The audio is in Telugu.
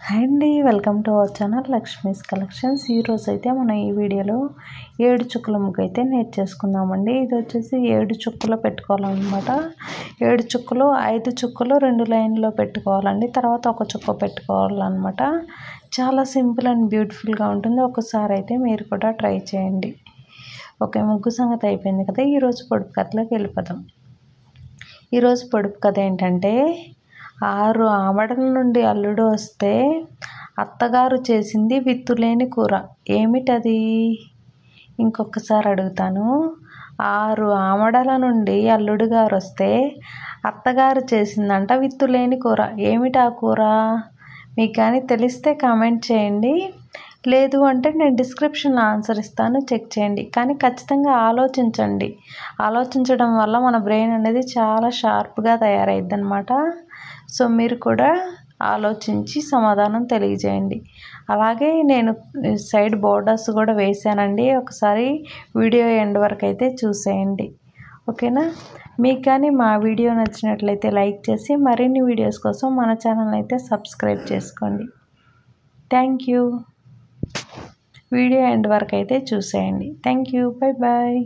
హాయ్ అండి, welcome to our channel Lakshmi's collections. ఈరోజు అయితే మనం ఈ వీడియోలో 7 చుక్కల ముగ్గు అయితే నేర్చేసుకుందామండి. ఇది వచ్చేసి 7 చుక్కలు పెట్టుకోవాలన్నమాట. 7 చుక్కలు 5 చుక్కలు 2 లైన్లో పెట్టుకోవాలండి. తర్వాత ఒక చుక్క పెట్టుకోవాలన్నమాట. చాలా సింపుల్ అండ్ బ్యూటిఫుల్గా ఉంటుంది. ఒకసారి అయితే మీరు కూడా ట్రై చేయండి. ఓకే, ముగ్గు సంగతి అయిపోయింది కదా. ఈరోజు పొడుపు కథలోకి వెళ్ళిపోదాం. ఈరోజు పొడుపు కథ ఏంటంటే, 6 ఆమడల నుండి అల్లుడు వస్తే అత్తగారు చేసింది విత్తులేని కూర. ఏమిటది? ఇంకొకసారి అడుగుతాను. 6 ఆమడల నుండి అల్లుడు గారు వస్తే అత్తగారు చేసిందంట విత్తులేని కూర. ఏమిటా కూర? మీకు కానీ తెలిస్తే కామెంట్ చేయండి. లేదు అంటే నేను డిస్క్రిప్షన్లో ఆన్సర్ ఇస్తాను, చెక్ చేయండి. కానీ ఖచ్చితంగా ఆలోచించండి. ఆలోచించడం వల్ల మన బ్రెయిన్ అనేది చాలా షార్ప్గా తయారైద్ది అన్నమాట. సో మీరు కూడా ఆలోచించి సమాధానం తెలియజేయండి. అలాగే నేను సైడ్ బోర్డర్స్ కూడా వేసానండి. ఒకసారి వీడియో ఎండ్ వరకు అయితే చూసేయండి. ఓకేనా? మీకు కానీ మా వీడియో నచ్చినట్లయితే లైక్ చేసి మరిన్ని వీడియోస్ కోసం మన ఛానల్ అయితే సబ్స్క్రైబ్ చేసుకోండి. Thank you. వీడియో ఎండ్ వరకు అయితే చూసేయండి. Thank you. Bye bye.